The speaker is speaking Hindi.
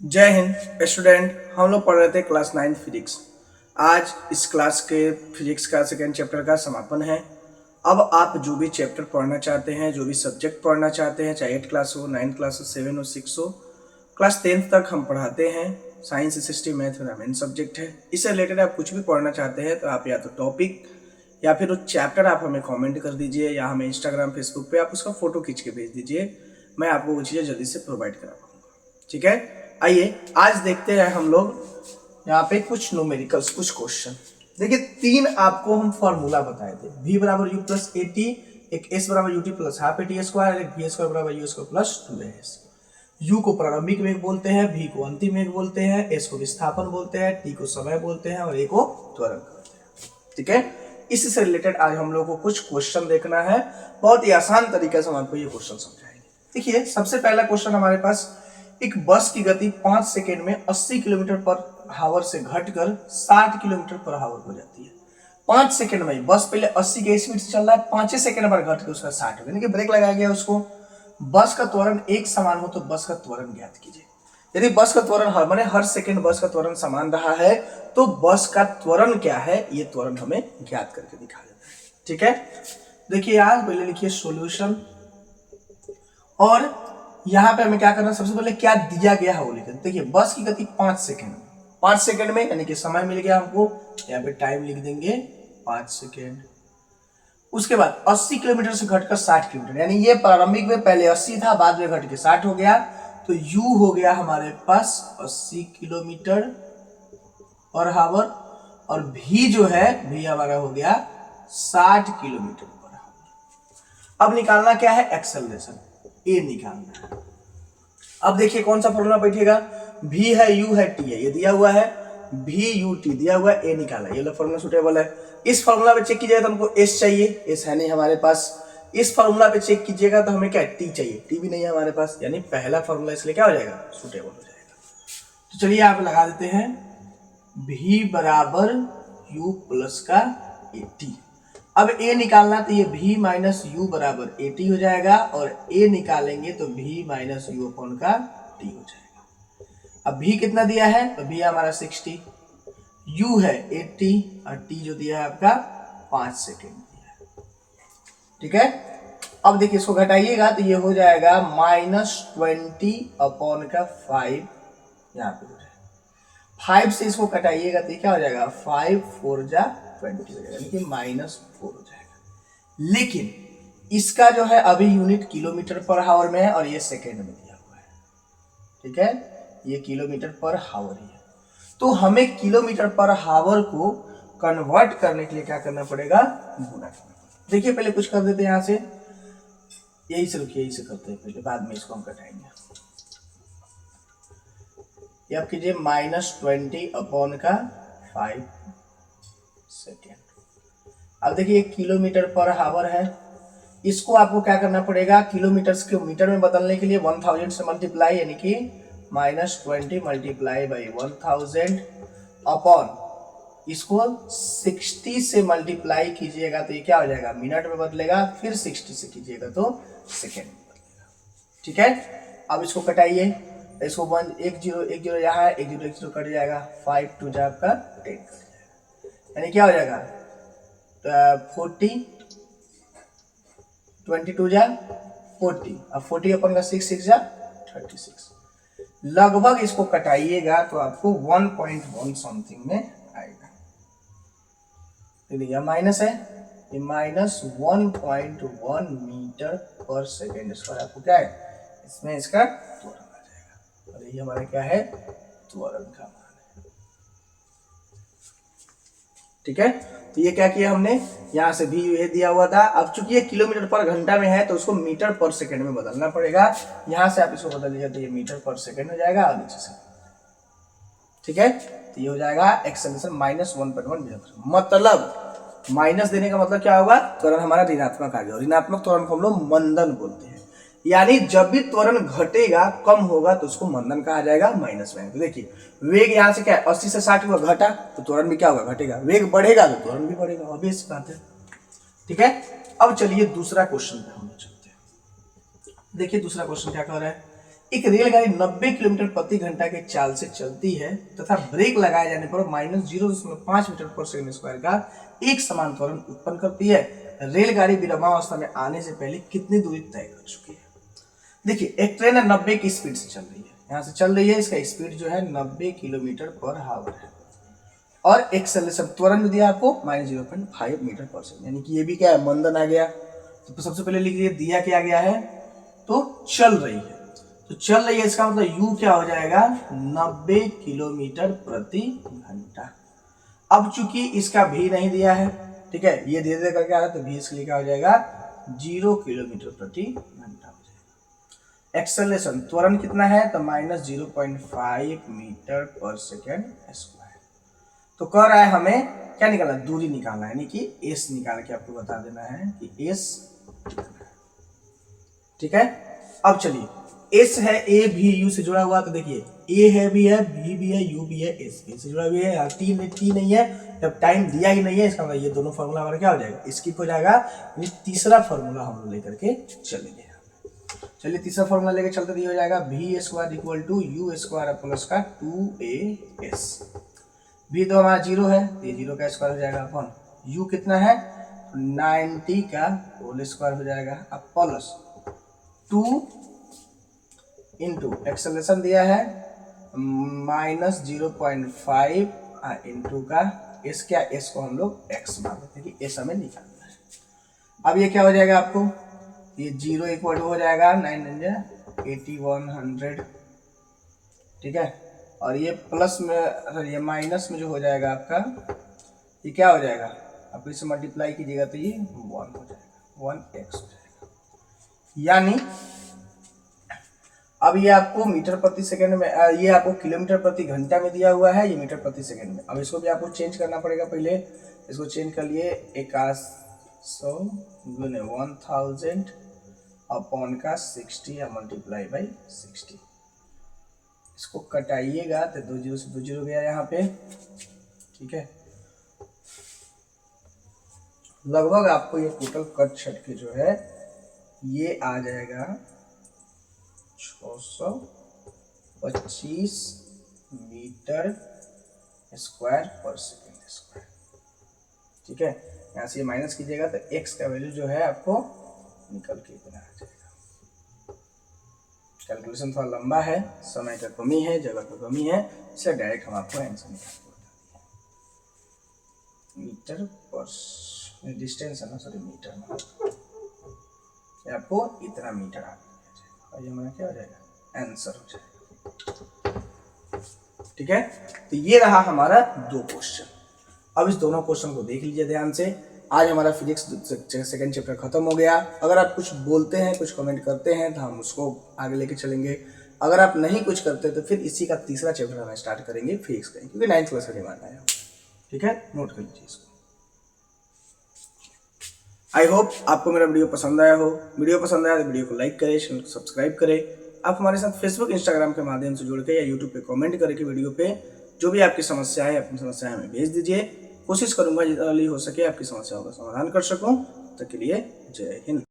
जय हिंद स्टूडेंट। हम लोग पढ़ रहे थे क्लास 9 फिजिक्स। आज इस क्लास के फिजिक्स का सेकेंड चैप्टर का समापन है। अब आप जो भी चैप्टर पढ़ना चाहते हैं, जो भी सब्जेक्ट पढ़ना चाहते हैं, चाहे 8 क्लास हो, 9 क्लास हो, 7 हो, 6 हो, क्लास 10 तक हम पढ़ाते हैं। साइंस, हिस्ट्री, मैथ मेरा मेन सब्जेक्ट है। इससे रिलेटेड आप कुछ भी पढ़ना चाहते हैं तो आप या तो टॉपिक या फिर उस चैप्टर आप हमें कमेंट कर दीजिए, या हमें इंस्टाग्राम, फेसबुक पे आप उसका फोटो खींच के भेज दीजिए। मैं आपको वो चीज़ें जल्दी से प्रोवाइड करा पाऊंगा। ठीक है, आइए आज देखते हैं हम लोग यहाँ पे कुछ न्यूमेरिकल्स, कुछ क्वेश्चन। देखिए, 3 आपको हम फॉर्मूला बताए थे। v बराबर u प्लस ए टी, एक s बराबर ut plus half A T square, एक v स्क्वायर बराबर u square plus 2s। u को प्रारंभिक वेग बोलते हैं, v को अंतिम वेग बोलते हैं, s को विस्थापन बोलते हैं, t को समय बोलते हैं और a को त्वरण बोलते हैं। ठीक है, इसी से रिलेटेड आज हम लोग को कुछ क्वेश्चन देखना है। बहुत ही आसान तरीके से हम आपको ये क्वेश्चन समझाएंगे। देखिए, सबसे पहला क्वेश्चन हमारे पास, एक बस की गति 5 सेकेंड में 80 किलोमीटर पर हावर से घटकर 60 किलोमीटर पर हावर हो जाती है। 5 सेकेंड में बस पहले 80 के स्पीड से चल रहा है, 5 सेकेंड पर घट के उसका 60 यानी कि ब्रेक लगाया गया उसको। बस का त्वरण एक समान हो तो बस का त्वरण ज्ञात कीजिए। यदि बस का त्वरण हर सेकेंड बस का त्वरण समान रहा है तो बस का त्वरण क्या है, ये त्वरण हमें ज्ञात करके दिखा देना है। ठीक है, देखिए यार, पहले लिखिए सॉल्यूशन, और यहां पे हमें क्या करना है, सबसे पहले क्या दिया गया है वो लिखें। देखिए, बस की गति 5 सेकेंड, 5 सेकेंड में यानी कि समय मिल गया हमको, यहाँ पे टाइम लिख देंगे 5 सेकेंड। उसके बाद 80 किलोमीटर से घटकर 60 किलोमीटर, यानी ये प्रारंभिक में पहले 80 था, बाद में घट के 60 हो गया, तो u हो गया हमारे पास 80 किलोमीटर पर हावर, और v जो है, v हमारा हो गया 60 किलोमीटर पर हावर। अब निकालना क्या है, एक्सेलरेशन, ए निकालना है। अब देखिए कौन सा फॉर्मूला बैठेगा, v है, u है, t है, ये दिया हुआ है, v u t दिया हुआ है, a निकाला, ये फॉर्मूला सुटेबल है। इस फॉर्मूला पे चेक कीजिएगा तो हमको s चाहिए, s है नहीं हमारे पास। इस फॉर्मूला पे चेक कीजिएगा तो हमें क्या है, t चाहिए, t भी नहीं है हमारे पास, यानी पहला फॉर्मूला इसलिए क्या हो जाएगा, सुटेबल हो जाएगा। तो चलिए यहाँ पे लगा देते हैं, v बराबर u प्लस का ए टी। अब a निकालना तो ये v माइनस यू बराबर ए टी हो जाएगा, और a निकालेंगे तो v माइनस यू अपॉन का t हो जाएगा। अब v कितना दिया है, तो v हमारा 60, u है 80 और t जो दिया है आपका 5 सेकेंड दिया है। ठीक है, अब देखिए इसको घटाइएगा तो ये हो जाएगा -20 अपॉन का 5, यहाँ पे हो जाएगा 5 से इसको घटाइएगा तो क्या हो जाएगा, 5 4 जा 20 हो जाएगा, यानी कि -4 हो जाएगा। लेकिन इसका जो है अभी यूनिट किलोमीटर पर हावर में है और ये सेकेंड में दिया हुआ है। ठीक है, ये किलोमीटर पर हावर ही है, तो हमें किलोमीटर पर हावर को कन्वर्ट करने के लिए क्या करना पड़ेगा, गुना करना पड़ेगा। देखिए पहले कुछ कर देते हैं यहाँ से, यही से रुकिए, यही से करते हैं पहले, बाद में इसको हम घटाएंगे। ये आप कीजिए -20 अपॉन का 5 सेकेंड। अब देखिए किलोमीटर पर हावर है, इसको आपको क्या करना पड़ेगा, किलोमीटर को मीटर में बदलने के लिए 1000 से मल्टीप्लाई, यानी कि -20 मल्टीप्लाई बाई 1000 अपॉन इसको 60 से मल्टीप्लाई कीजिएगा तो ये क्या हो जाएगा, मिनट में बदलेगा, फिर 60 से कीजिएगा तो सेकेंड में बदलेगा। ठीक है, अब इसको कटाइए, इसको 1 0 यहाँ है, 1 0 कट जाएगा, 5 2 जा आपका 10, यानी क्या हो जाएगा, 40 22 जा 40, अब 40 अपन का 6 6 जा 36, लगभग इसको कटाइएगा तो आपको 1.1 समथिंग में आएगा। यह माइनस है, ये -1.1 मीटर पर सेकेंड स्क्वायर आपको क्या है, इसमें इसका त्वरण आ जाएगा, और ये हमारा क्या है, त्वरण का मान है। ठीक है, तो ये क्या किया हमने, यहाँ से भी ये दिया हुआ था, अब चूंकि ये किलोमीटर पर घंटा में है तो उसको मीटर पर सेकंड में बदलना पड़ेगा। यहाँ से आप इसको बदल दीजिए तो ये मीटर पर सेकंड हो जाएगा, और नीचे से। ठीक है, तो ये हो जाएगा एक्सेलरेशन -1.1 मीटर। मतलब माइनस देने का मतलब क्या होगा, त्वरण हमारा ऋणात्मक आ गया, और ऋणात्मक त्वरण को हम लोग मंदन बोलते हैं, यानी जब भी त्वरण घटेगा, कम होगा तो उसको मंदन कहा जाएगा, माइनस में। तो देखिए वेग यहाँ से क्या है, 80 से 60 हुआ, घटा तो त्वरण भी क्या होगा, घटेगा, वेग बढ़ेगा तो त्वरण भी बढ़ेगा, ऑब्वियस बात है। ठीक है, अब चलिए दूसरा क्वेश्चन पे हम चलते हैं। देखिए दूसरा क्वेश्चन क्या कह रहा है, एक रेलगाड़ी 90 किलोमीटर प्रति घंटा के चाल से चलती है तथा ब्रेक लगाए जाने पर -0.5 मीटर पर सेकंड स्क्वायर का एक समान त्वरण उत्पन्न करती है। रेलगाड़ी विरामावस्था में आने से पहले कितनी दूरी तय कर चुकी है? देखिए, एक ट्रेन है 90 की स्पीड से चल रही है, यहाँ से चल रही है, इसका स्पीड जो है 90 किलोमीटर पर हावर है और एक्सेलरेशन त्वरण जो दिया आपको -0.5 मीटर पर सेकंड, यानी कि ये भी क्या है, मंदन आ गया। तो सबसे पहले लिख लीजिए दिया क्या गया है, तो चल रही है, तो चल रही है इसका मतलब u क्या हो जाएगा, 90 किलोमीटर प्रति घंटा। अब चूंकि इसका भी नहीं दिया है, ठीक है, ये धीरे धीरे करके आ रहा है, तो भी इसके लिए क्या हो जाएगा, 0 किलोमीटर प्रति घंटा हो जाएगा। एक्सेलरेशन त्वरण कितना है, तो -0.5 मीटर पर सेकेंड स्क्वायर। तो कह रहा है हमें क्या निकालना, दूरी निकालना है, यानी कि s निकाल के आपको बता देना है कि s कितना है। ठीक है, अब चलिए s है, a भी u से जुड़ा हुआ, तो देखिए a है भी है, b भी है, u भी है, s भी से जुड़ा हुआ है, यहाँ t नहीं है, जब टाइम दिया ही नहीं है, इसका मतलब ये दोनों फॉर्मूला हमारा क्या हो जाएगा, स्किप हो जाएगा। ये तीसरा फॉर्मूला हम लोग लेकर के चलेंगे। चलिए तीसरा फॉर्मूला लेकर चलते, तो ये हो जाएगा v square equal to u square plus का 2as। v तो हमारा 0 है, ये 0 का स्क्वायर हो जाएगा अपन, u कितना है 90 का होल स्क्वायर हो जाएगा, अब प्लस 2 इंटू एक्सेलरेशन दिया है -0.5 इंटू का s, क्या s को हम लोग x मान लेते हैं कि s हमें निकालना है। अब ये क्या हो जाएगा आपको, ये 0 इक्वल हो जाएगा 98100, ठीक है, और ये प्लस में, ये माइनस में जो हो जाएगा आपका, ये क्या हो जाएगा, आप इसे मल्टीप्लाई कीजिएगा तो ये 1 हो जाएगा, 1x हो जाएगा। यानी अब ये आपको मीटर प्रति सेकंड में, ये आपको किलोमीटर प्रति घंटा में दिया हुआ है, ये मीटर प्रति सेकंड में। अब इसको भी आपको चेंज करना पड़ेगा, पहले इसको चेंज कर लिए 8100 गुने 1000 अपॉन का 60 या मल्टीप्लाई बाई 60। इसको कटाइएगा तो 2 0 से 2 0 गया यहाँ पे, ठीक है, लगभग आपको ये टोटल कट छट के जो है ये आ जाएगा 625 मीटर स्क्वायर पर सेकेंड स्क्वायर। ठीक है, यहाँ से माइनस कीजिएगा तो x का वैल्यू जो है आपको निकल के इतना आ जाएगा। कैलकुलेशन थोड़ा लंबा है, समय का कमी है, जगह का कमी है, इसलिए डायरेक्ट हम आपको आंसर निकाल के बता दिए। मीटर पर डिस्टेंस है ना, सॉरी मीटर में आपको इतना मीटर आ जाएगा और ये हमारा क्या हो जाएगा, आंसर हो जाएगा। ठीक है, तो ये रहा हमारा 2 क्वेश्चन। अब इस दोनों क्वेश्चन को देख लीजिए ध्यान से। आज हमारा फिजिक्स सेकंड चैप्टर खत्म हो गया। अगर आप कुछ बोलते हैं, कुछ कमेंट करते हैं तो हम उसको आगे लेके चलेंगे। अगर आप नहीं कुछ करते तो फिर इसी का तीसरा चैप्टर हम स्टार्ट करेंगे फिजिक्स का, क्योंकि 9th क्लास का डिमांड आया। ठीक है, नोट कर लीजिए इसको। आई होप आपको मेरा वीडियो पसंद आया हो। वीडियो पसंद आया तो वीडियो को लाइक करें, चैनल को सब्सक्राइब करें। आप हमारे साथ फेसबुक, इंस्टाग्राम के माध्यम से जुड़ के या यूट्यूब पे कमेंट करके वीडियो पे जो भी आपकी समस्या है, अपनी समस्या हमें भेज दीजिए। कोशिश करूंगा जितना जल्दी हो सके आपकी समस्याओं का समाधान कर सकूं। तब तक के लिए जय हिंद।